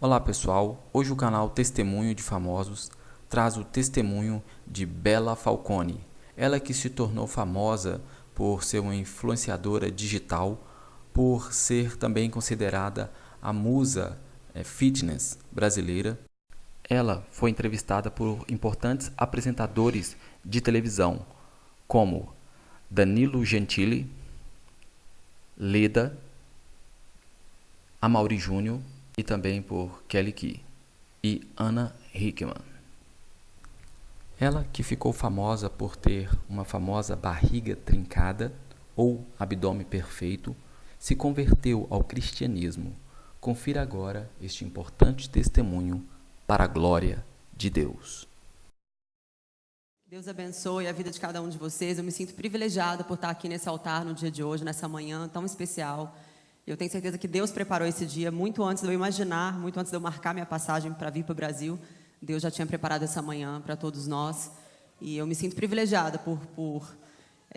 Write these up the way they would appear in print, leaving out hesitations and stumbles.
Olá pessoal, hoje o canal Testemunho de Famosos traz o testemunho de Bella Falcone. Ela que se tornou famosa por ser uma influenciadora digital, por ser também considerada a musa fitness brasileira. Ela foi entrevistada por importantes apresentadores de televisão, como Danilo Gentili, Leda, Amaury Júnior e também por Kelly Key e Ana Hickman. Ela que ficou famosa por ter uma famosa barriga trincada ou abdômen perfeito, se converteu ao cristianismo. Confira agora este importante testemunho para a glória de Deus. Deus abençoe a vida de cada um de vocês. Eu me sinto privilegiada por estar aqui nesse altar no dia de hoje, nessa manhã tão especial. Eu tenho certeza que Deus preparou esse dia muito antes de eu imaginar, muito antes de eu marcar minha passagem para vir para o Brasil. Deus já tinha preparado essa manhã para todos nós. E eu me sinto privilegiada por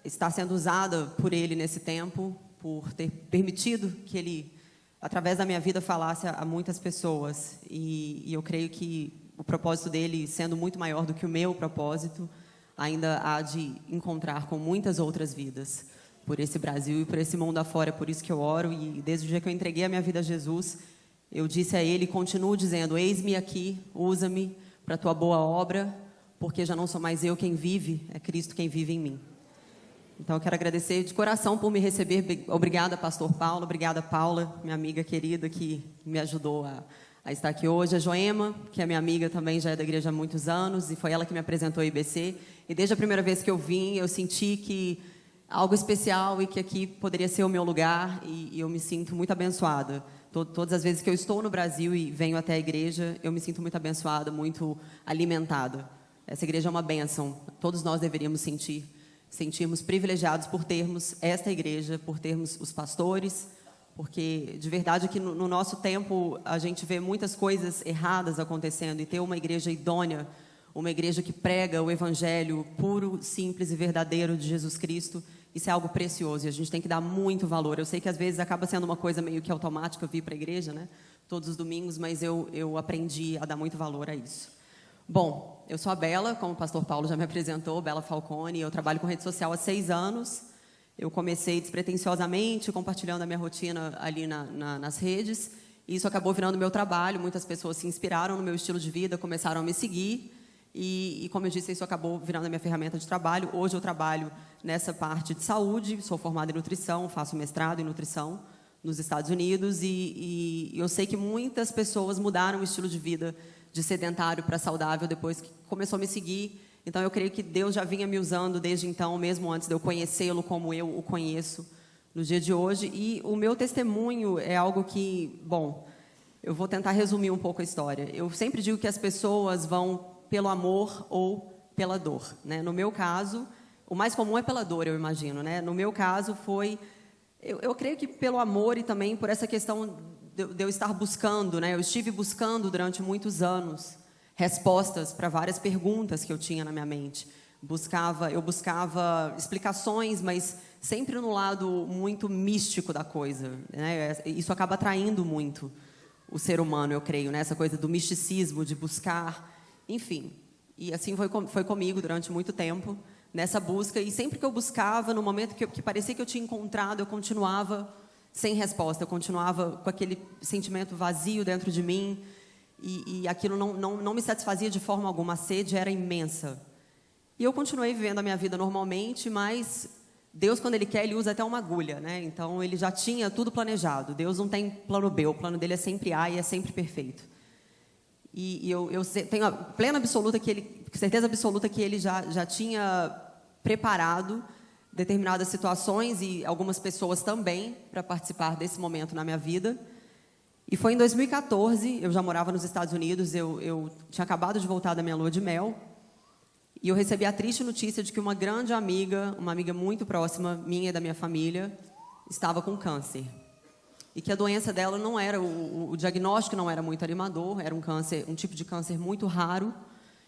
estar sendo usada por Ele nesse tempo, por ter permitido que Ele, através da minha vida, falasse a muitas pessoas. E eu creio que o propósito dele, sendo muito maior do que o meu propósito, ainda há de encontrar com muitas outras vidas por esse Brasil e por esse mundo afora. É por isso que eu oro, e desde o dia que eu entreguei a minha vida a Jesus, eu disse a Ele, continuo dizendo: eis-me aqui, usa-me para a tua boa obra, porque já não sou mais eu quem vive, é Cristo quem vive em mim. Então eu quero agradecer de coração por me receber. Obrigada, pastor Paulo, obrigada, Paula, minha amiga querida, que me ajudou a estar aqui hoje. A Joema, que é minha amiga também, já é da igreja há muitos anos, e foi ela que me apresentou a IBC. E desde a primeira vez que eu vim, eu senti que algo especial e que aqui poderia ser o meu lugar, e eu me sinto muito abençoada. Todas as vezes que eu estou no Brasil e venho até a igreja, eu me sinto muito abençoada, muito alimentada. Essa igreja é uma bênção. Todos nós deveríamos sentirmos privilegiados por termos esta igreja, por termos os pastores, porque de verdade que no nosso tempo a gente vê muitas coisas erradas acontecendo, e ter uma igreja idônea, uma igreja que prega o evangelho puro, simples e verdadeiro de Jesus Cristo, isso é algo precioso e a gente tem que dar muito valor. Eu sei que às vezes acaba sendo uma coisa meio que automática vir para a igreja, né? Todos os domingos, mas eu aprendi a dar muito valor a isso. Bom, eu sou a Bella, como o pastor Paulo já me apresentou, Bella Falcone. Eu trabalho com rede social há 6 anos. Eu comecei despretensiosamente, compartilhando a minha rotina ali nas redes. E isso acabou virando meu trabalho. Muitas pessoas se inspiraram no meu estilo de vida, começaram a me seguir. E como eu disse, isso acabou virando a minha ferramenta de trabalho. Hoje eu trabalho nessa parte de saúde, sou formada em nutrição, faço mestrado em nutrição nos Estados Unidos. E eu sei que muitas pessoas mudaram o estilo de vida de sedentário para saudável depois que começou a me seguir. Então eu creio que Deus já vinha me usando desde então, mesmo antes de eu conhecê-lo como eu o conheço no dia de hoje. E o meu testemunho é algo que, bom, eu vou tentar resumir um pouco a história. Eu sempre digo que as pessoas vão pelo amor ou pela dor, né? No meu caso, o mais comum é pela dor, eu imagino, né? No meu caso foi, eu creio que pelo amor, e também por essa questão de eu estar buscando, né? Eu estive buscando durante muitos anos respostas para várias perguntas que eu tinha na minha mente. Eu buscava explicações, mas sempre no lado muito místico da coisa, né? Isso acaba atraindo muito o ser humano, eu creio, né? Essa coisa do misticismo, de buscar, enfim. E assim foi comigo durante muito tempo, nessa busca. E sempre que eu buscava, no momento que parecia que eu tinha encontrado, eu continuava sem resposta, eu continuava com aquele sentimento vazio dentro de mim, e aquilo não me satisfazia de forma alguma. A sede era imensa. E eu continuei vivendo a minha vida normalmente, mas Deus, quando Ele quer, Ele usa até uma agulha, né? Então, Ele já tinha tudo planejado. Deus não tem plano B, o plano dele é sempre A e é sempre perfeito. E eu tenho a plena absoluta certeza absoluta que Ele já tinha preparado determinadas situações e algumas pessoas também para participar desse momento na minha vida. E foi em 2014, eu já morava nos Estados Unidos, eu tinha acabado de voltar da minha lua de mel, e eu recebi a triste notícia de que uma grande amiga, uma amiga muito próxima, minha e da minha família, estava com câncer. E que a doença dela não era, o diagnóstico não era muito animador, era um tipo de câncer muito raro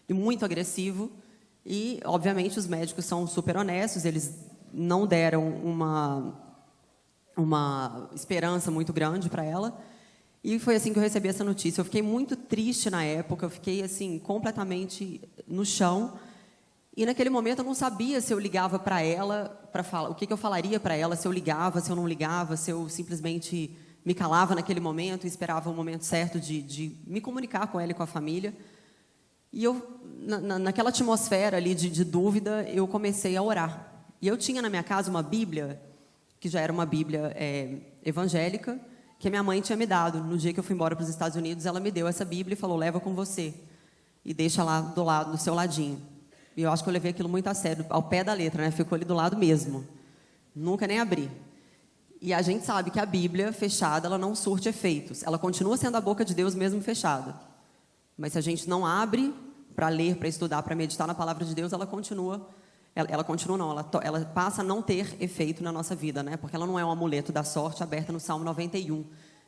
e muito agressivo. E, obviamente, os médicos são super honestos, eles não deram uma esperança muito grande para ela. E foi assim que eu recebi essa notícia. Eu fiquei muito triste na época, eu fiquei assim completamente no chão. E naquele momento eu não sabia se eu ligava para ela, para falar, o que eu falaria para ela, se eu ligava, se eu não ligava, se eu simplesmente me calava naquele momento e esperava o momento certo de me comunicar com ela e com a família. E eu, naquela atmosfera ali de dúvida, eu comecei a orar. E eu tinha na minha casa uma Bíblia, que já era uma Bíblia evangélica, que a minha mãe tinha me dado. No dia que eu fui embora para os Estados Unidos, ela me deu essa Bíblia e falou, leva com você. E deixa lá do lado, do seu ladinho. E eu acho que eu levei aquilo muito a sério, ao pé da letra, né? Ficou ali do lado mesmo. Nunca nem abri. E a gente sabe que a Bíblia fechada, ela não surte efeitos. Ela continua sendo a boca de Deus mesmo fechada. Mas se a gente não abre para ler, para estudar, para meditar na palavra de Deus, ela continua não, ela passa a não ter efeito na nossa vida, né? Porque ela não é um amuleto da sorte aberta no Salmo 91.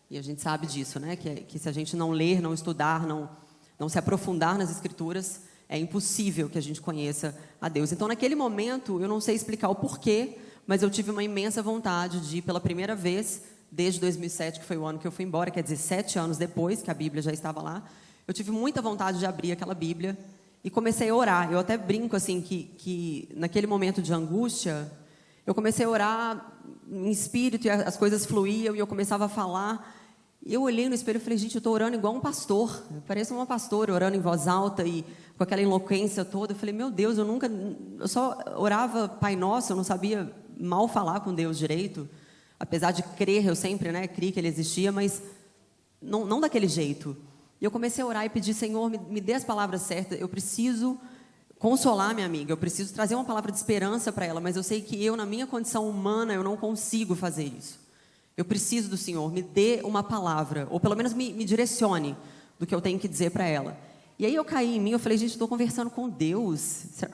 E a gente sabe disso, né? Que se a gente não ler, não estudar, não se aprofundar nas Escrituras, é impossível que a gente conheça a Deus. Então, naquele momento, eu não sei explicar o porquê, mas eu tive uma imensa vontade de, pela primeira vez, desde 2007, que foi o ano que eu fui embora, quer dizer, 7 anos depois que a Bíblia já estava lá, eu tive muita vontade de abrir aquela Bíblia e comecei a orar. Eu até brinco assim que naquele momento de angústia, eu comecei a orar em espírito e as coisas fluíam e eu começava a falar. E eu olhei no espelho e falei, gente, eu estou orando igual um pastor. Eu pareço uma pastora orando em voz alta e com aquela eloquência toda. Eu falei, meu Deus, eu só orava Pai Nosso, eu não sabia mal falar com Deus direito. Apesar de crer, eu sempre criei que Ele existia, mas não daquele jeito. E eu comecei a orar e pedir, Senhor, me dê as palavras certas. Eu preciso consolar minha amiga, eu preciso trazer uma palavra de esperança para ela, mas eu sei que eu, na minha condição humana, eu não consigo fazer isso. Eu preciso do Senhor, me dê uma palavra, ou pelo menos me direcione do que eu tenho que dizer para ela. E aí eu caí em mim, eu falei, gente, estou conversando com Deus.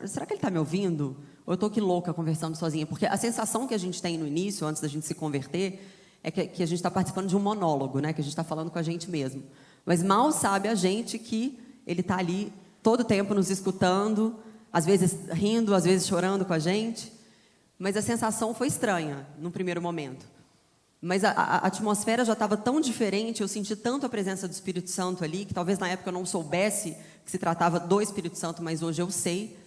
Será que Ele está me ouvindo? Ou eu estou aqui louca conversando sozinha? Porque a sensação que a gente tem no início, antes da gente se converter, é que a gente está participando de um monólogo, né? Que a gente está falando com a gente mesmo. Mas mal sabe a gente que Ele está ali todo o tempo nos escutando, às vezes rindo, às vezes chorando com a gente. Mas a sensação foi estranha no primeiro momento. Mas a atmosfera já estava tão diferente, eu senti tanto a presença do Espírito Santo ali, que talvez na época eu não soubesse que se tratava do Espírito Santo, mas hoje eu sei,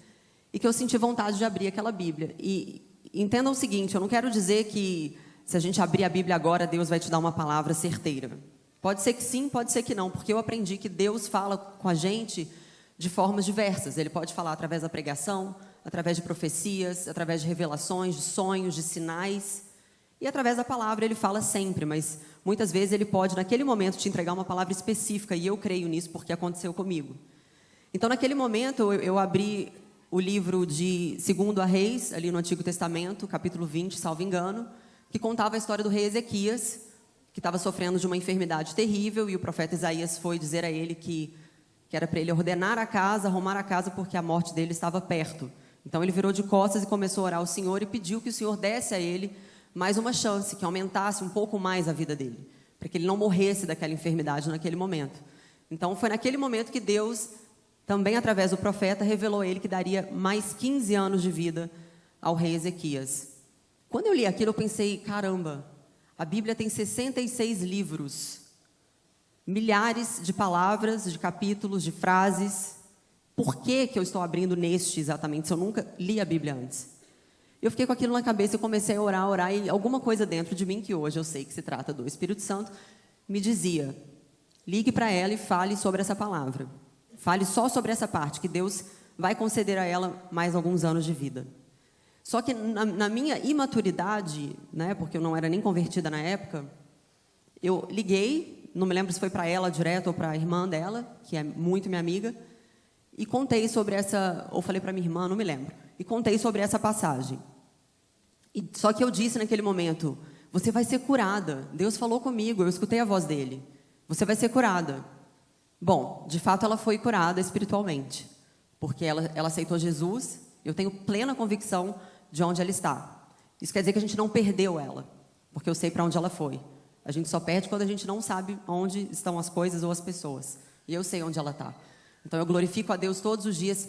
e que eu senti vontade de abrir aquela Bíblia. E entendam o seguinte, eu não quero dizer que se a gente abrir a Bíblia agora, Deus vai te dar uma palavra certeira. Pode ser que sim, pode ser que não, porque eu aprendi que Deus fala com a gente de formas diversas. Ele pode falar através da pregação, através de profecias, através de revelações, de sonhos, de sinais. E através da palavra Ele fala sempre, mas muitas vezes Ele pode, naquele momento, te entregar uma palavra específica, e eu creio nisso porque aconteceu comigo. Então, naquele momento, eu abri o livro de 2 Reis, ali no Antigo Testamento, capítulo 20, salvo engano, que contava a história do rei Ezequias, que estava sofrendo de uma enfermidade terrível, e o profeta Isaías foi dizer a ele que era para ele ordenar a casa, arrumar a casa, porque a morte dele estava perto. Então, ele virou de costas e começou a orar ao Senhor e pediu que o Senhor desse a ele mais uma chance, que aumentasse um pouco mais a vida dele, para que ele não morresse daquela enfermidade naquele momento. Então, foi naquele momento que Deus, também através do profeta, revelou a ele que daria mais 15 anos de vida ao rei Ezequias. Quando eu li aquilo, eu pensei, caramba, a Bíblia tem 66 livros, milhares de palavras, de capítulos, de frases. Por que eu estou abrindo neste exatamente, se eu nunca li a Bíblia antes? Eu fiquei com aquilo na cabeça e comecei a orar, e alguma coisa dentro de mim, que hoje eu sei que se trata do Espírito Santo, me dizia, ligue para ela e fale sobre essa palavra. Fale só sobre essa parte, que Deus vai conceder a ela mais alguns anos de vida. Só que na minha imaturidade, porque eu não era nem convertida na época, eu liguei, não me lembro se foi para ela direto ou para a irmã dela, que é muito minha amiga, e contei sobre essa, ou falei para minha irmã, não me lembro, e contei sobre essa passagem. Só que eu disse naquele momento, você vai ser curada. Deus falou comigo, eu escutei a voz dele. Você vai ser curada. Bom, de fato ela foi curada espiritualmente, porque ela aceitou Jesus. Eu tenho plena convicção de onde ela está. Isso quer dizer que a gente não perdeu ela, porque eu sei para onde ela foi. A gente só perde quando a gente não sabe onde estão as coisas ou as pessoas. E eu sei onde ela está. Então eu glorifico a Deus todos os dias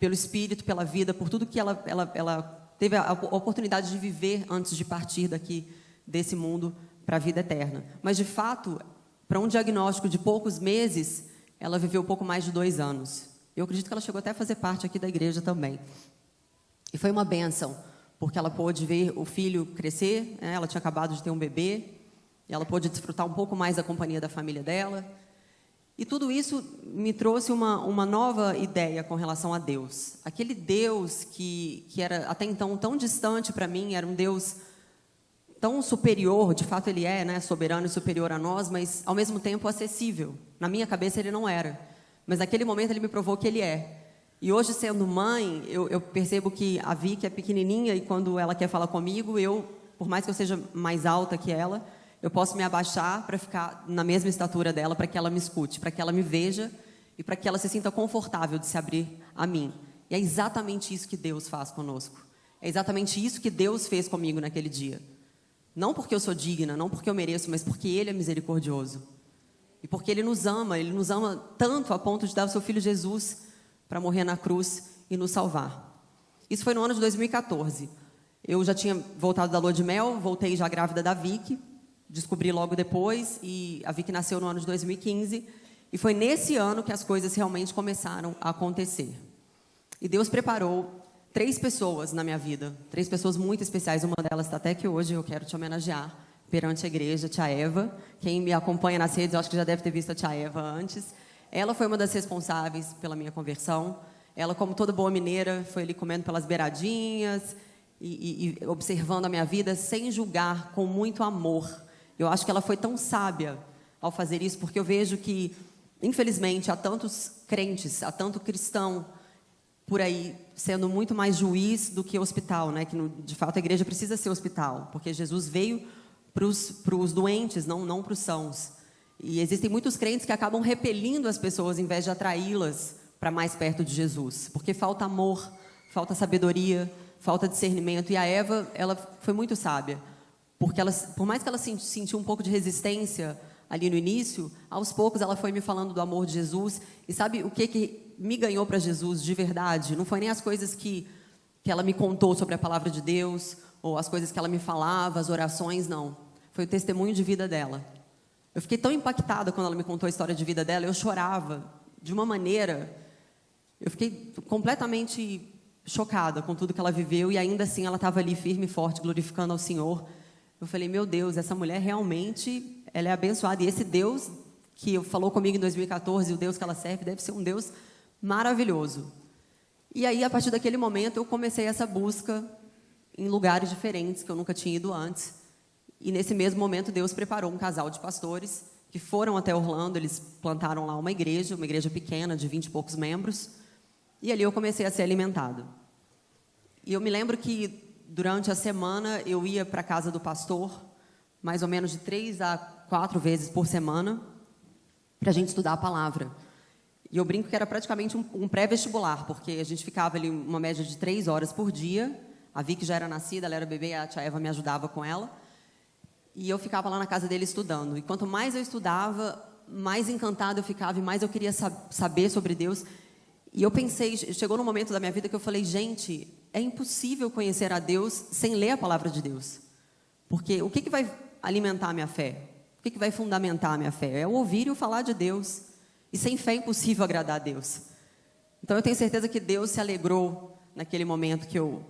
pelo Espírito, pela vida, por tudo que ela teve a oportunidade de viver antes de partir daqui desse mundo para a vida eterna. Mas, de fato, para um diagnóstico de poucos meses, ela viveu pouco mais de 2 anos. Eu acredito que ela chegou até a fazer parte aqui da igreja também. E foi uma bênção, porque ela pôde ver o filho crescer, né? Ela tinha acabado de ter um bebê, e ela pôde desfrutar um pouco mais da companhia da família dela. E tudo isso me trouxe uma nova ideia com relação a Deus. Aquele Deus que era até então tão distante para mim, era um Deus tão superior, de fato ele é, né, soberano e superior a nós, mas ao mesmo tempo acessível. Na minha cabeça ele não era, mas naquele momento ele me provou que ele é. E hoje, sendo mãe, eu percebo que a Vicky é pequenininha e quando ela quer falar comigo, por mais que eu seja mais alta que ela, eu posso me abaixar para ficar na mesma estatura dela, para que ela me escute, para que ela me veja e para que ela se sinta confortável de se abrir a mim. E é exatamente isso que Deus faz conosco. É exatamente isso que Deus fez comigo naquele dia. Não porque eu sou digna, não porque eu mereço, mas porque Ele é misericordioso. E porque Ele nos ama tanto a ponto de dar o seu Filho Jesus para morrer na cruz e nos salvar. Isso foi no ano de 2014. Eu já tinha voltado da lua de mel, voltei já grávida da Vicky, descobri logo depois, e a Vicky nasceu no ano de 2015, e foi nesse ano que as coisas realmente começaram a acontecer. E Deus preparou 3 pessoas na minha vida, 3 pessoas muito especiais, uma delas está até aqui hoje, eu quero te homenagear perante a igreja, tia Eva. Quem me acompanha nas redes, eu acho que já deve ter visto a tia Eva antes. Ela foi uma das responsáveis pela minha conversão. Ela, como toda boa mineira, foi ali comendo pelas beiradinhas e observando a minha vida sem julgar, com muito amor. Eu acho que ela foi tão sábia ao fazer isso, porque eu vejo que, infelizmente, há tantos crentes, há tanto cristão por aí sendo muito mais juiz do que hospital, né? Que de fato a igreja precisa ser hospital, porque Jesus veio para os doentes, não para os sãos. E existem muitos crentes que acabam repelindo as pessoas em vez de atraí-las para mais perto de Jesus, porque falta amor, falta sabedoria, falta discernimento. E a Eva, ela foi muito sábia, porque por mais que ela sentiu um pouco de resistência ali no início, aos poucos ela foi me falando do amor de Jesus. E sabe o que me ganhou para Jesus de verdade? Não foi nem as coisas que ela me contou sobre a palavra de Deus, ou as coisas que ela me falava, as orações, não. Foi o testemunho de vida dela. Eu fiquei tão impactada quando ela me contou a história de vida dela, eu chorava de uma maneira, eu fiquei completamente chocada com tudo que ela viveu, e ainda assim ela estava ali firme e forte, glorificando ao Senhor. Eu falei, meu Deus, essa mulher realmente, ela é abençoada, e esse Deus que falou comigo em 2014, o Deus que ela serve, deve ser um Deus maravilhoso. E aí, a partir daquele momento, eu comecei essa busca em lugares diferentes, que eu nunca tinha ido antes. E nesse mesmo momento, Deus preparou um casal de pastores que foram até Orlando. Eles plantaram lá uma igreja pequena, de 20 e poucos membros. E ali eu comecei a ser alimentado. E eu me lembro que, durante a semana, eu ia para a casa do pastor, mais ou menos de 3 a 4 vezes por semana, para a gente estudar a palavra. E eu brinco que era praticamente um pré-vestibular, porque a gente ficava ali uma média de 3 horas por dia. A Vicky já era nascida, ela era bebê, a tia Eva me ajudava com ela. E eu ficava lá na casa dele estudando. E quanto mais eu estudava, mais encantada eu ficava e mais eu queria saber sobre Deus. E eu pensei, chegou num momento da minha vida que eu falei, gente, é impossível conhecer a Deus sem ler a palavra de Deus. Porque o que vai alimentar a minha fé? O que vai fundamentar a minha fé? É o ouvir e o falar de Deus. E sem fé é impossível agradar a Deus. Então eu tenho certeza que Deus se alegrou naquele momento que eu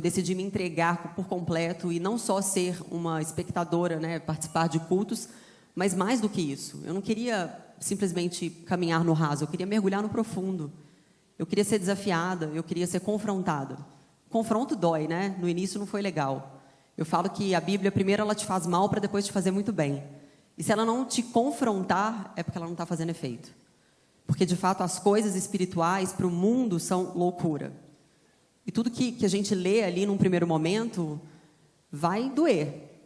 decidi me entregar por completo e não só ser uma espectadora, né, participar de cultos, mas mais do que isso. Eu não queria simplesmente caminhar no raso, eu queria mergulhar no profundo. Eu queria ser desafiada, eu queria ser confrontada. Confronto dói, né? No início não foi legal. Eu falo que a Bíblia, primeiro ela te faz mal para depois te fazer muito bem. E se ela não te confrontar, é porque ela não está fazendo efeito. Porque, de fato, as coisas espirituais para o mundo são loucura. E tudo que a gente lê ali num primeiro momento vai doer.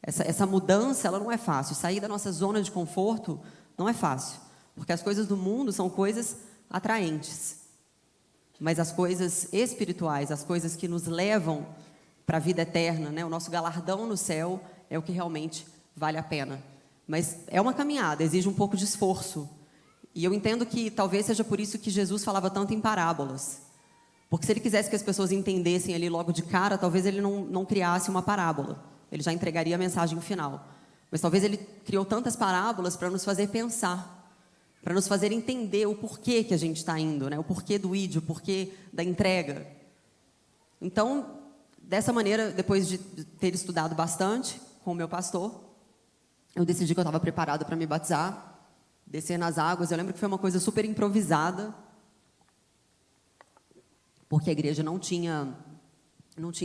Essa mudança, ela não é fácil. Sair da nossa zona de conforto não é fácil. Porque as coisas do mundo são coisas atraentes. Mas as coisas espirituais, as coisas que nos levam para a vida eterna, né? O nosso galardão no céu é o que realmente vale a pena. Mas é uma caminhada, exige um pouco de esforço. E eu entendo que talvez seja por isso que Jesus falava tanto em parábolas. Porque se ele quisesse que as pessoas entendessem ali logo de cara, talvez ele não criasse uma parábola. Ele já entregaria a mensagem final. Mas talvez ele criou tantas parábolas para nos fazer pensar, para nos fazer entender o porquê que a gente está indo, né? O porquê do id, o porquê da entrega. Então, dessa maneira, depois de ter estudado bastante com o meu pastor, eu decidi que eu estava preparada para me batizar, descer nas águas. Eu lembro que foi uma coisa super improvisada, porque a igreja não tinha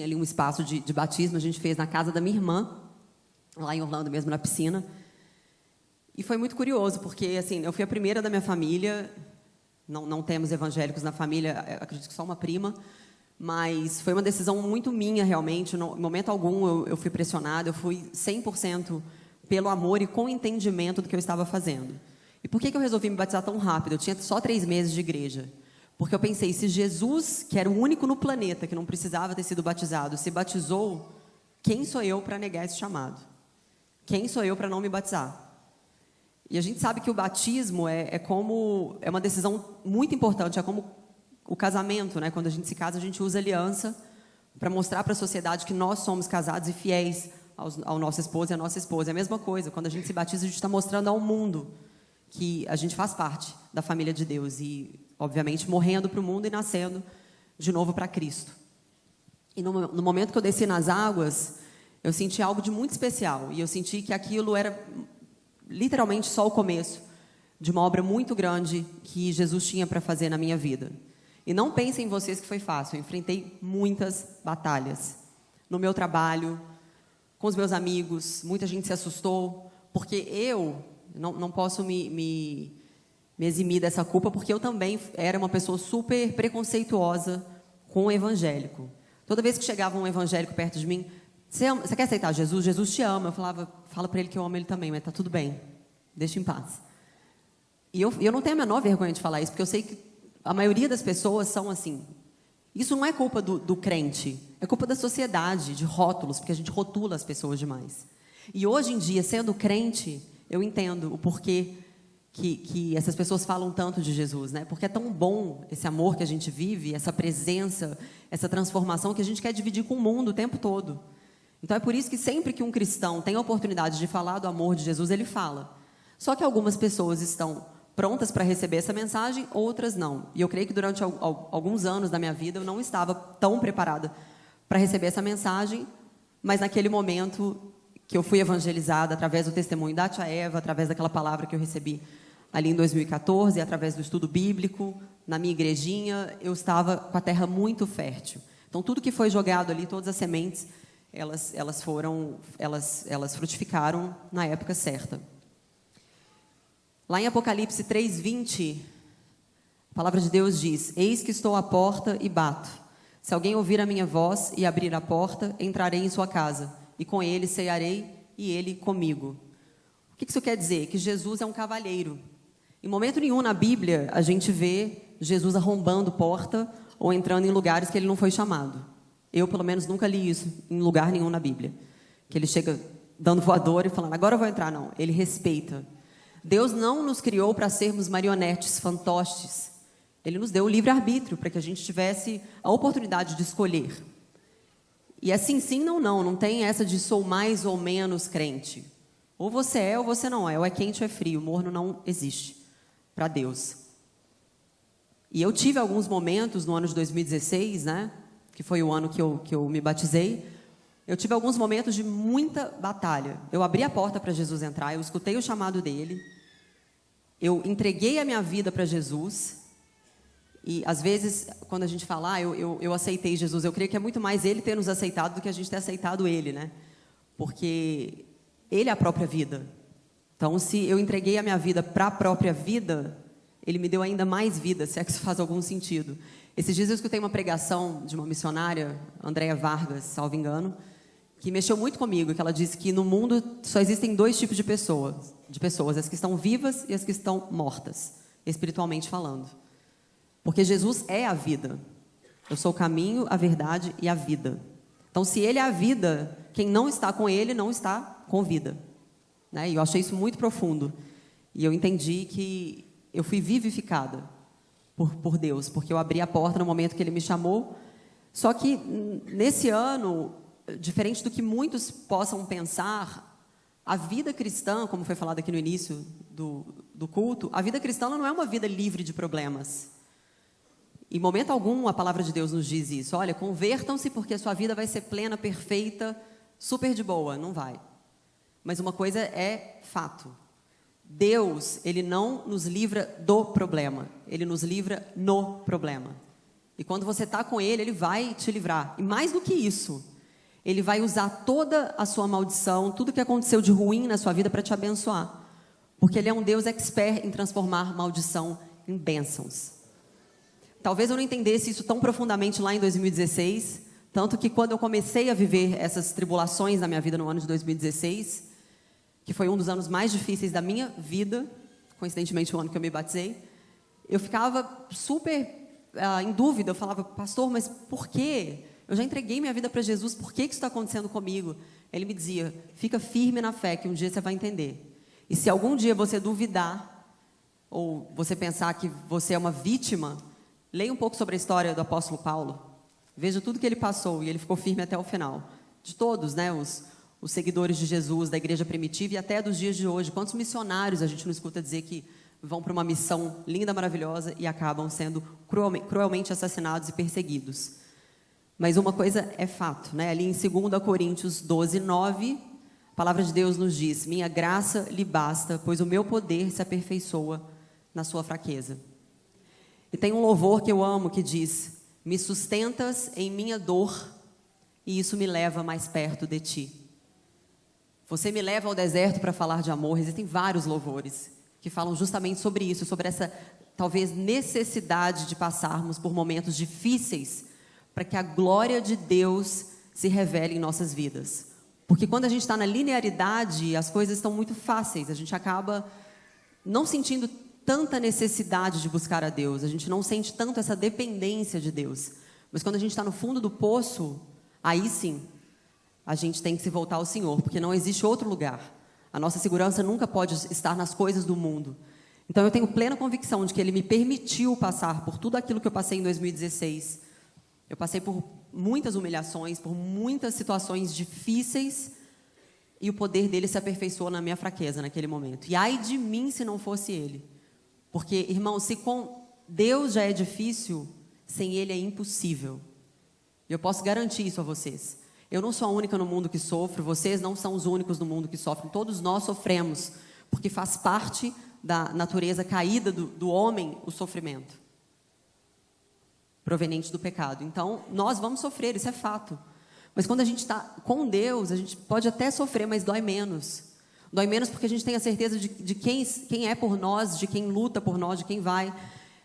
ali um espaço de batismo. A gente fez na casa da minha irmã, lá em Orlando mesmo, na piscina. E foi muito curioso, porque assim, eu fui a primeira da minha família, não temos evangélicos na família, acredito que só uma prima, mas foi uma decisão muito minha, realmente. Em momento algum eu fui pressionada, eu fui 100% pelo amor e com entendimento do que eu estava fazendo. E por que eu resolvi me batizar tão rápido? Eu tinha só 3 meses de igreja. Porque eu pensei, se Jesus, que era o único no planeta que não precisava ter sido batizado, se batizou, quem sou eu para negar esse chamado? Quem sou eu para não me batizar? E a gente sabe que o batismo é uma decisão muito importante, é como o casamento, né? Quando a gente se casa, a gente usa aliança para mostrar para a sociedade que nós somos casados e fiéis ao nosso esposo e à nossa esposa. É a mesma coisa, quando a gente se batiza, a gente está mostrando ao mundo que a gente faz parte da família de Deus e, obviamente, morrendo para o mundo e nascendo de novo para Cristo. E no momento que eu desci nas águas, eu senti algo de muito especial, e eu senti que aquilo era literalmente só o começo de uma obra muito grande que Jesus tinha para fazer na minha vida. E não pensem em vocês que foi fácil. Eu enfrentei muitas batalhas no meu trabalho, com os meus amigos. Muita gente se assustou, porque eu não posso me eximir dessa culpa, porque eu também era uma pessoa super preconceituosa com o evangélico. Toda vez que chegava um evangélico perto de mim, você quer aceitar Jesus? Jesus te ama. Eu falava, fala para ele que eu amo ele também, mas tá tudo bem, deixa em paz. E eu não tenho a menor vergonha de falar isso, porque eu sei que a maioria das pessoas são assim. Isso não é culpa do crente, é culpa da sociedade, de rótulos, porque a gente rotula as pessoas demais. E hoje em dia, sendo crente, eu entendo o porquê que essas pessoas falam tanto de Jesus, né? Porque é tão bom esse amor que a gente vive, essa presença, essa transformação que a gente quer dividir com o mundo o tempo todo. Então é por isso que sempre que um cristão tem a oportunidade de falar do amor de Jesus, ele fala. Só que algumas pessoas estão prontas para receber essa mensagem, outras não. E eu creio que durante alguns anos da minha vida eu não estava tão preparada para receber essa mensagem, mas naquele momento que eu fui evangelizada através do testemunho da tia Eva, através daquela palavra que eu recebi ali em 2014, através do estudo bíblico, na minha igrejinha, eu estava com a terra muito fértil. Então tudo que foi jogado ali, todas as sementes, elas frutificaram na época certa. Lá em Apocalipse 3:20, a palavra de Deus diz: eis que estou à porta e bato. Se alguém ouvir a minha voz e abrir a porta, entrarei em sua casa, e com ele cearei, e ele comigo. O que isso quer dizer? Que Jesus é um cavalheiro. Em momento nenhum na Bíblia, a gente vê Jesus arrombando porta ou entrando em lugares que ele não foi chamado. Eu, pelo menos, nunca li isso em lugar nenhum na Bíblia. Que ele chega dando voador e falando, agora eu vou entrar. Não, ele respeita. Deus não nos criou para sermos marionetes, fantoches. Ele nos deu o livre-arbítrio para que a gente tivesse a oportunidade de escolher. E assim, sim, não tem essa de sou mais ou menos crente. Ou você é ou você não é, ou é quente ou é frio, morno não existe para Deus. E eu tive alguns momentos no ano de 2016, né, que foi o ano que eu me batizei, eu tive alguns momentos de muita batalha. Eu abri a porta para Jesus entrar, eu escutei o chamado dele, eu entreguei a minha vida para Jesus, e às vezes, quando a gente fala, eu aceitei Jesus, eu creio que é muito mais ele ter nos aceitado do que a gente ter aceitado ele, né? Porque ele é a própria vida. Então, se eu entreguei a minha vida para a própria vida, ele me deu ainda mais vida, se é que isso faz algum sentido. Esses dias eu escutei uma pregação de uma missionária, Andréa Vargas, salvo engano, que mexeu muito comigo, que ela disse que no mundo só existem 2 tipos de pessoas, as que estão vivas e as que estão mortas, espiritualmente falando. Porque Jesus é a vida. Eu sou o caminho, a verdade e a vida. Então, se ele é a vida, quem não está com ele não está com vida. Né? E eu achei isso muito profundo. E eu entendi que eu fui vivificada por Deus, porque eu abri a porta no momento que ele me chamou. Só que, nesse ano, diferente do que muitos possam pensar, A vida cristã, como foi falado aqui no início do culto, a vida cristã não é uma vida livre de problemas. Em momento algum a palavra de Deus nos diz isso. Olha, convertam-se porque a sua vida vai ser plena, perfeita, super de boa. Não vai. Mas uma coisa é fato. Deus, Ele não nos livra do problema. Ele nos livra no problema. E quando você está com Ele, Ele vai te livrar. E mais do que isso, Ele vai usar toda a sua maldição, tudo que aconteceu de ruim na sua vida para te abençoar. Porque Ele é um Deus expert em transformar maldição em bênçãos. Talvez eu não entendesse isso tão profundamente lá em 2016, tanto que quando eu comecei a viver essas tribulações na minha vida no ano de 2016, que foi um dos anos mais difíceis da minha vida, coincidentemente o ano que eu me batizei, eu ficava super em dúvida. Eu falava, pastor, mas por quê? Eu já entreguei minha vida para Jesus, por que isso está acontecendo comigo? Ele me dizia, fica firme na fé, que um dia você vai entender. E se algum dia você duvidar, ou você pensar que você é uma vítima, leia um pouco sobre a história do apóstolo Paulo. Veja tudo que ele passou e ele ficou firme até o final. De todos, né, os seguidores de Jesus, da igreja primitiva e até dos dias de hoje. Quantos missionários a gente não escuta dizer que vão para uma missão linda, maravilhosa e acabam sendo cruelmente assassinados e perseguidos. Mas uma coisa é fato, né? Ali em 2 Coríntios 12, 9, a palavra de Deus nos diz, minha graça lhe basta, pois o meu poder se aperfeiçoa na sua fraqueza. E tem um louvor que eu amo que diz, me sustentas em minha dor e isso me leva mais perto de ti. Você me leva ao deserto para falar de amor. Existem vários louvores que falam justamente sobre isso, sobre essa talvez necessidade de passarmos por momentos difíceis para que a glória de Deus se revele em nossas vidas. Porque quando a gente está na linearidade, as coisas estão muito fáceis, a gente acaba não sentindo tanta necessidade de buscar a Deus, a gente não sente tanto essa dependência de Deus. Mas quando a gente está no fundo do poço, aí sim, a gente tem que se voltar ao Senhor, porque não existe outro lugar. A nossa segurança nunca pode estar nas coisas do mundo. Então eu tenho plena convicção de que Ele me permitiu passar por tudo aquilo que eu passei em 2016. Eu passei por muitas humilhações, por muitas situações difíceis, e o poder dele se aperfeiçoou na minha fraqueza naquele momento. E ai de mim se não fosse Ele. Porque, irmãos, se com Deus já é difícil, sem Ele é impossível. E eu posso garantir isso a vocês. Eu não sou a única no mundo que sofro, vocês não são os únicos no mundo que sofrem. Todos nós sofremos, porque faz parte da natureza caída do homem o sofrimento, proveniente do pecado. Então, nós vamos sofrer, isso é fato. Mas quando a gente está com Deus, a gente pode até sofrer, mas dói menos. Dói menos porque a gente tem a certeza de quem é por nós, de quem luta por nós, de quem vai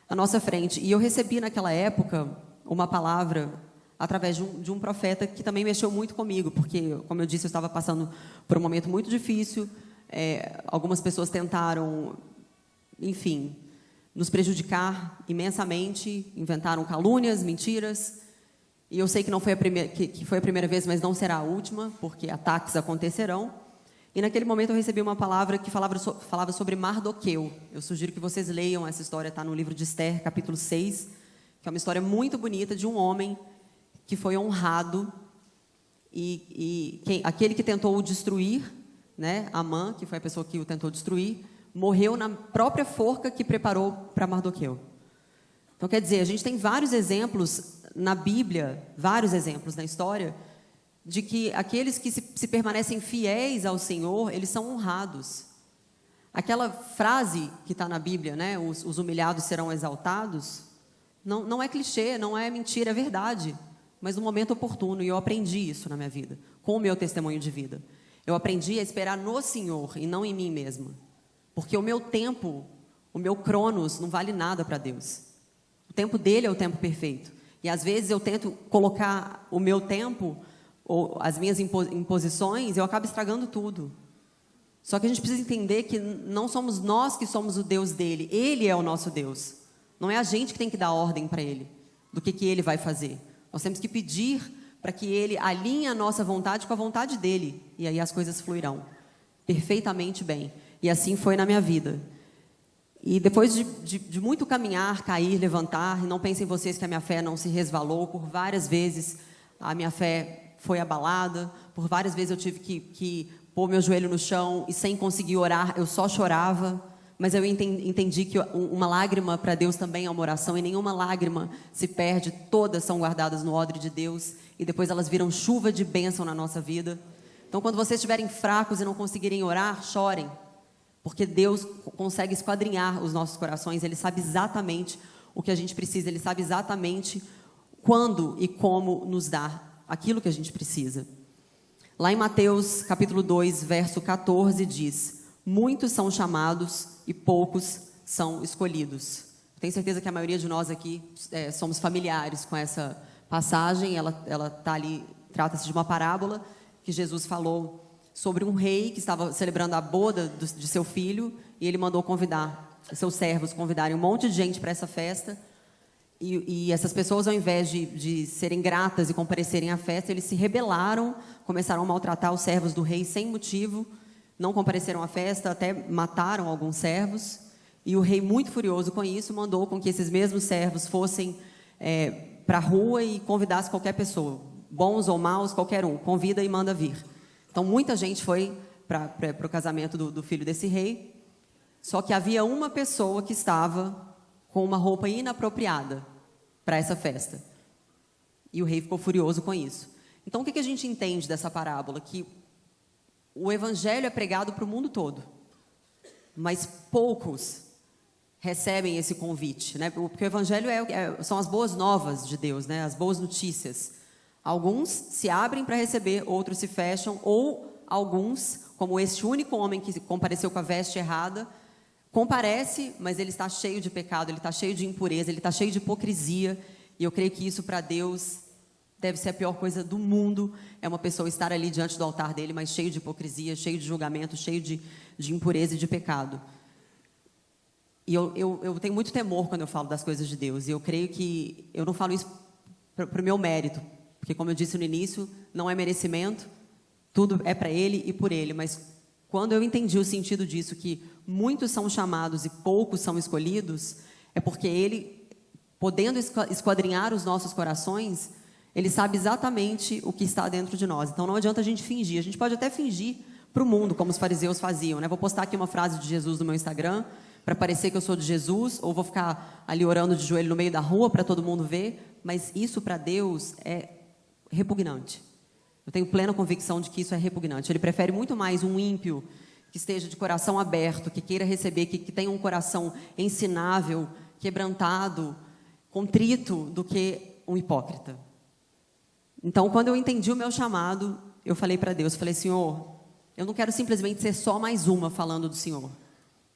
à nossa frente. E eu recebi naquela época uma palavra através de um profeta que também mexeu muito comigo, porque, como eu disse, eu estava passando por um momento muito difícil. Algumas pessoas tentaram, enfim, nos prejudicar imensamente, inventaram calúnias, mentiras. E eu sei que não foi que foi a primeira vez, mas não será a última, porque ataques acontecerão. E naquele momento eu recebi uma palavra que falava sobre Mardoqueu. Eu sugiro que vocês leiam essa história, está no livro de Esther, capítulo 6, que é uma história muito bonita de um homem que foi honrado, aquele que tentou o destruir, né, Amã, que foi a pessoa que o tentou destruir, morreu na própria forca que preparou para Mardoqueu. Então, quer dizer, a gente tem vários exemplos na Bíblia, vários exemplos na história, de que aqueles que se permanecem fiéis ao Senhor, eles são honrados. Aquela frase que está na Bíblia, né, os humilhados serão exaltados, não é clichê, não é mentira, é verdade. Mas no momento oportuno, e eu aprendi isso na minha vida, com o meu testemunho de vida. Eu aprendi a esperar no Senhor e não em mim mesma. Porque o meu tempo, o meu cronos, não vale nada para Deus. O tempo dele é o tempo perfeito. E às vezes eu tento colocar o meu tempo, ou as minhas imposições, e eu acabo estragando tudo. Só que a gente precisa entender que não somos nós que somos o Deus dele. Ele é o nosso Deus. Não é a gente que tem que dar ordem para ele, do que ele vai fazer. Nós temos que pedir para que Ele alinhe a nossa vontade com a vontade dEle. E aí as coisas fluirão perfeitamente bem. E assim foi na minha vida. E depois de muito caminhar, cair, levantar, e não pensem vocês que a minha fé não se resvalou. Por várias vezes a minha fé foi abalada. Por várias vezes eu tive que pôr meu joelho no chão e sem conseguir orar, eu só chorava. Mas eu entendi que uma lágrima para Deus também é uma oração e nenhuma lágrima se perde, todas são guardadas no odre de Deus e depois elas viram chuva de bênção na nossa vida. Então, quando vocês estiverem fracos e não conseguirem orar, chorem, porque Deus consegue esquadrinhar os nossos corações, Ele sabe exatamente o que a gente precisa, Ele sabe exatamente quando e como nos dar aquilo que a gente precisa. Lá em Mateus capítulo 2, verso 14 diz: muitos são chamados e poucos são escolhidos. Tenho certeza que a maioria de nós aqui somos familiares com essa passagem. Ela tá ali, trata-se de uma parábola que Jesus falou sobre um rei que estava celebrando a boda de seu filho e ele mandou convidar seus servos, convidarem um monte de gente para essa festa e essas pessoas, ao invés de serem gratas e comparecerem à festa, eles se rebelaram, começaram a maltratar os servos do rei sem motivo, não compareceram à festa, até mataram alguns servos e o rei, muito furioso com isso, mandou com que esses mesmos servos fossem para a rua e convidassem qualquer pessoa, bons ou maus, qualquer um, convida e manda vir. Então, muita gente foi para o casamento do filho desse rei, só que havia uma pessoa que estava com uma roupa inapropriada para essa festa. E o rei ficou furioso com isso. Então, o que a gente entende dessa parábola? Que o evangelho é pregado para o mundo todo, mas poucos recebem esse convite, né? Porque o evangelho são as boas novas de Deus, né? As boas notícias. Alguns se abrem para receber, outros se fecham, ou alguns, como este único homem que compareceu com a veste errada, comparece, mas ele está cheio de pecado, ele está cheio de impureza, ele está cheio de hipocrisia, e eu creio que isso para Deus deve ser a pior coisa do mundo, é uma pessoa estar ali diante do altar dele, mas cheio de hipocrisia, cheio de julgamento, cheio de impureza e de pecado. E eu tenho muito temor quando eu falo das coisas de Deus, e eu creio que eu não falo isso para o meu mérito, porque, como eu disse no início, não é merecimento, tudo é para Ele e por Ele. Mas quando eu entendi o sentido disso, que muitos são chamados e poucos são escolhidos, é porque Ele, podendo esquadrinhar os nossos corações, Ele sabe exatamente o que está dentro de nós. Então não adianta a gente fingir. A gente pode até fingir para o mundo, como os fariseus faziam, né? Vou postar aqui uma frase de Jesus no meu Instagram, para parecer que eu sou de Jesus, ou vou ficar ali orando de joelho no meio da rua para todo mundo ver, mas isso para Deus é repugnante. Eu tenho plena convicção de que isso é repugnante. Ele prefere muito mais um ímpio que esteja de coração aberto, que queira receber, que tenha um coração ensinável, quebrantado, contrito, do que um hipócrita. Então, quando eu entendi o meu chamado, eu falei para Deus, falei: Senhor, eu não quero simplesmente ser só mais uma falando do Senhor.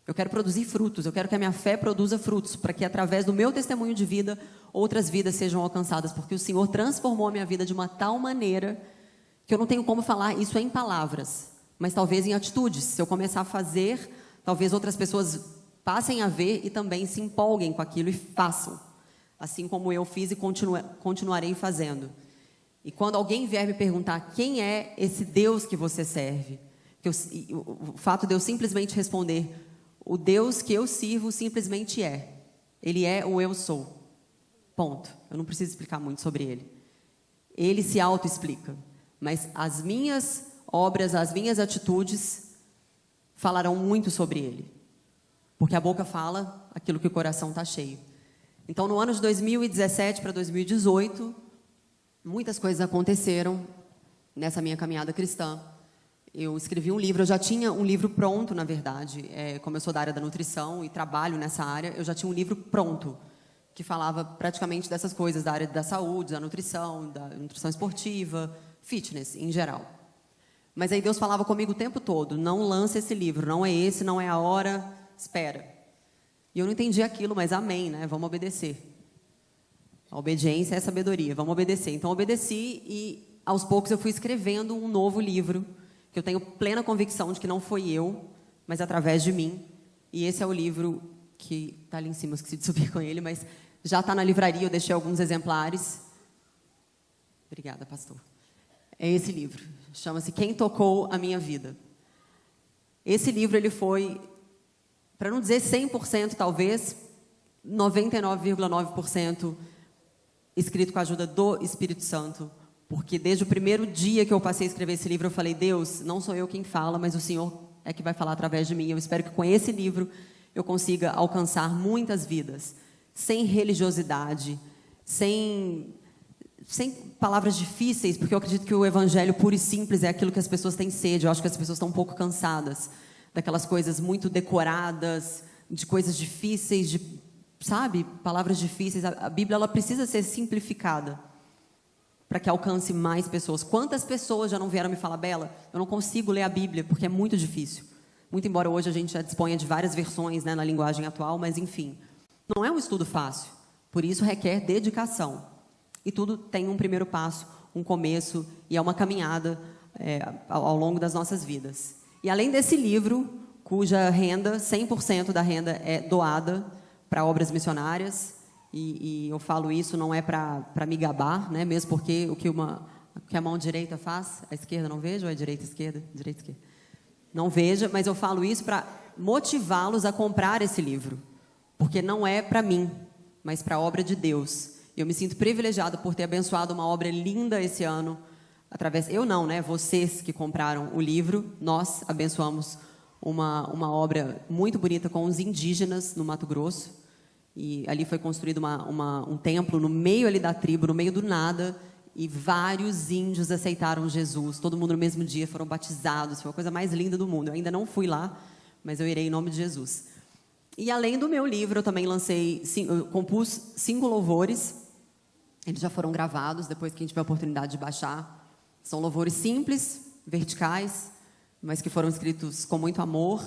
Eu quero produzir frutos, eu quero que a minha fé produza frutos, para que através do meu testemunho de vida, outras vidas sejam alcançadas, porque o Senhor transformou a minha vida de uma tal maneira que eu não tenho como falar isso em palavras, mas talvez em atitudes. Se eu começar a fazer, talvez outras pessoas passem a ver e também se empolguem com aquilo e façam, assim como eu fiz e continuarei fazendo. E quando alguém vier me perguntar quem é esse Deus que você serve, o fato de eu simplesmente responder: o Deus que eu sirvo simplesmente é. Ele é o eu sou. Ponto. Eu não preciso explicar muito sobre ele. Ele se autoexplica. Mas as minhas obras, as minhas atitudes falarão muito sobre ele. Porque a boca fala aquilo que o coração está cheio. Então, no ano de 2017 para 2018, muitas coisas aconteceram nessa minha caminhada cristã. Eu escrevi um livro, eu já tinha um livro pronto, na verdade. Como eu sou da área da nutrição e trabalho nessa área, eu já tinha um livro pronto, que falava praticamente dessas coisas, da área da saúde, da nutrição esportiva, fitness em geral. Mas aí Deus falava comigo o tempo todo: não lance esse livro, não é esse, não é a hora, espera. E eu não entendi aquilo, mas amém, né? Vamos obedecer. A obediência é sabedoria, vamos obedecer. Então, obedeci e, aos poucos, eu fui escrevendo um novo livro, que eu tenho plena convicção de que não foi eu, mas através de mim. E esse é o livro que está ali em cima, eu esqueci de subir com ele, mas já está na livraria, eu deixei alguns exemplares. Obrigada, pastor. É esse livro, chama-se Quem Tocou a Minha Vida. Esse livro, ele foi, para não dizer 100%, talvez, 99,9% escrito com a ajuda do Espírito Santo, Porque desde o primeiro dia que eu passei a escrever esse livro, eu falei, Deus, não sou eu quem fala, mas o Senhor é que vai falar através de mim. Eu espero que com esse livro eu consiga alcançar muitas vidas, sem religiosidade, sem palavras difíceis, porque eu acredito que o evangelho puro e simples é aquilo que as pessoas têm sede. Eu acho que as pessoas estão um pouco cansadas daquelas coisas muito decoradas, de coisas difíceis, de, sabe, palavras difíceis. A Bíblia, ela precisa ser simplificada para que alcance mais pessoas. Quantas pessoas já não vieram me falar, Bela, eu não consigo ler a Bíblia porque é muito difícil. Muito embora hoje a gente já disponha de várias versões, né, na linguagem atual, mas enfim, não é um estudo fácil. Por isso requer dedicação. E tudo tem um primeiro passo, um começo, e é uma caminhada ao longo das nossas vidas. E além desse livro, cuja renda, 100% da renda é doada para obras missionárias, e eu falo isso não é para me gabar, né? Mesmo porque o que a mão direita faz, a esquerda não veja, ou é direita e esquerda? Direita e esquerda. Não veja, mas eu falo isso para motivá-los a comprar esse livro, porque não é para mim, mas para a obra de Deus. Eu me sinto privilegiada por ter abençoado uma obra linda esse ano, eu não, né? Vocês que compraram o livro, nós abençoamos uma obra muito bonita com os indígenas no Mato Grosso, e ali foi construído um templo no meio ali da tribo, no meio do nada, e vários índios aceitaram Jesus, todo mundo no mesmo dia foram batizados, foi a coisa mais linda do mundo. Eu ainda não fui lá, mas eu irei em nome de Jesus. E além do meu livro, eu também eu compus 5 louvores. Eles já foram gravados, depois que a gente tiver a oportunidade de baixar. São louvores simples, verticais, mas que foram escritos com muito amor.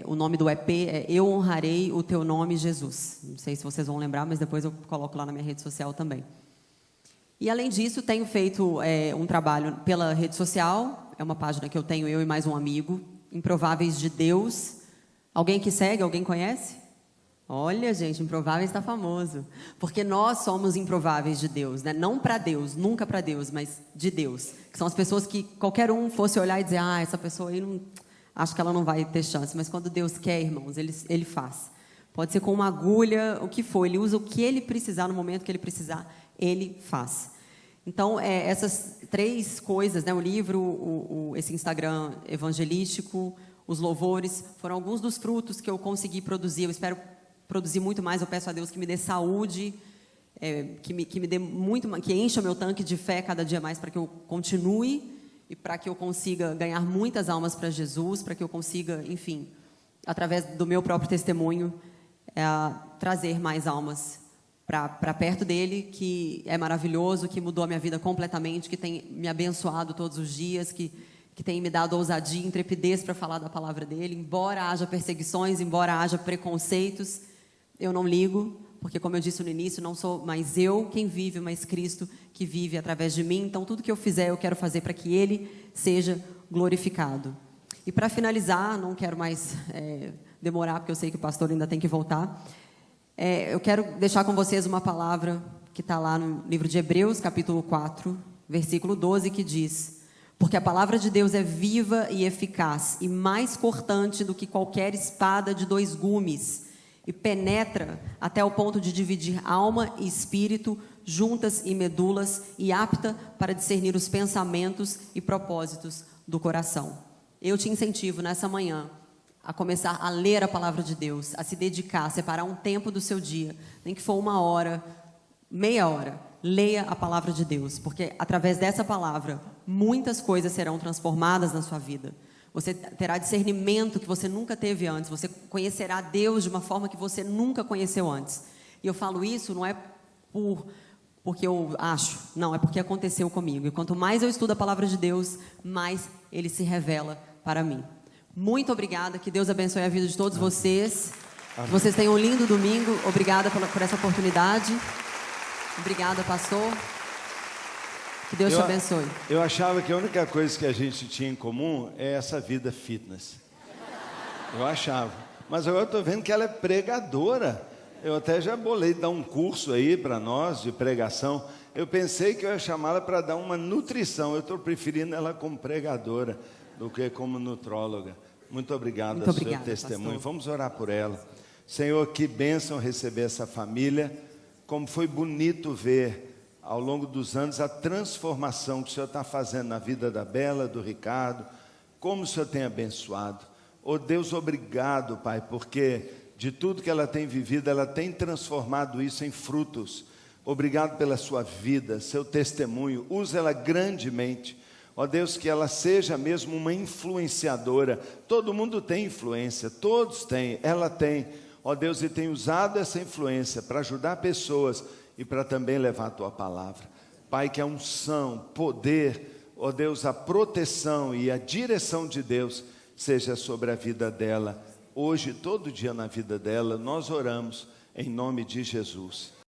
O nome do EP é Eu Honrarei o Teu Nome, Jesus. Não sei se vocês vão lembrar, mas depois eu coloco lá na minha rede social também. E além disso, tenho feito um trabalho pela rede social. É uma página que eu tenho, eu e mais um amigo. Improváveis de Deus. Alguém que segue? Alguém conhece? Olha, gente, Improváveis está famoso. Porque nós somos improváveis de Deus, né? Não para Deus, nunca para Deus, mas de Deus. Que são as pessoas que qualquer um fosse olhar e dizer, essa pessoa aí, acho que ela não vai ter chance. Mas quando Deus quer, irmãos, ele faz. Pode ser com uma agulha, o que for. Ele usa o que ele precisar, no momento que ele precisar, ele faz. Então, essas 3 coisas, né? O livro, esse Instagram evangelístico, os louvores, foram alguns dos frutos que eu consegui produzir. Eu espero produzir muito mais. Eu peço a Deus que me dê saúde, que me dê muito, que encha meu tanque de fé cada dia mais, para que eu continue e para que eu consiga ganhar muitas almas para Jesus, para que eu consiga, enfim, através do meu próprio testemunho, trazer mais almas para perto dele, que é maravilhoso, que mudou a minha vida completamente, que tem me abençoado todos os dias, que tem me dado ousadia, intrepidez para falar da palavra dele. Embora haja perseguições, embora haja preconceitos, eu não ligo, porque, como eu disse no início, não sou mais eu quem vive, mas Cristo que vive através de mim. Então, tudo que eu fizer, eu quero fazer para que Ele seja glorificado. E para finalizar, não quero mais demorar, porque eu sei que o pastor ainda tem que voltar. Eu quero deixar com vocês uma palavra que está lá no livro de Hebreus, capítulo 4, versículo 12, que diz: porque a palavra de Deus é viva e eficaz, e mais cortante do que qualquer espada de 2 gumes, e penetra até o ponto de dividir alma e espírito, juntas e medulas, e apta para discernir os pensamentos e propósitos do coração. Eu te incentivo nessa manhã a começar a ler a palavra de Deus, a se dedicar, a separar um tempo do seu dia, nem que for 1 hora, meia hora. Leia a palavra de Deus, porque através dessa palavra, muitas coisas serão transformadas na sua vida. Você terá discernimento que você nunca teve antes. Você conhecerá Deus de uma forma que você nunca conheceu antes. E eu falo isso não é porque eu acho, não, é porque aconteceu comigo. E quanto mais eu estudo a palavra de Deus, mais Ele se revela para mim. Muito obrigada, que Deus abençoe a vida de todos vocês. Amém. Que vocês tenham um lindo domingo. Obrigada por essa oportunidade. Obrigada, pastor. Que Deus te abençoe. Eu achava que a única coisa que a gente tinha em comum é essa vida fitness. Eu achava. Mas agora eu estou vendo que ela é pregadora. Eu até já bolei dar um curso aí para nós de pregação. Eu pensei que eu ia chamá-la para dar uma nutrição. Eu estou preferindo ela como pregadora do que como nutróloga. Muito obrigado pelo seu testemunho. Pastor. Vamos orar por ela. Senhor, que bênção receber essa família. Como foi bonito ver ao longo dos anos, a transformação que o Senhor está fazendo na vida da Bela, do Ricardo, como o Senhor tem abençoado. Oh Deus, obrigado, Pai, porque de tudo que ela tem vivido, ela tem transformado isso em frutos. Obrigado pela sua vida, seu testemunho, usa ela grandemente. Ó Deus, que ela seja mesmo uma influenciadora. Todo mundo tem influência, todos têm, ela tem. Ó Deus, e tem usado essa influência para ajudar pessoas e para também levar a Tua palavra. Pai, que a unção, poder, ó Deus, a proteção e a direção de Deus seja sobre a vida dela. Hoje, todo dia na vida dela, nós oramos em nome de Jesus.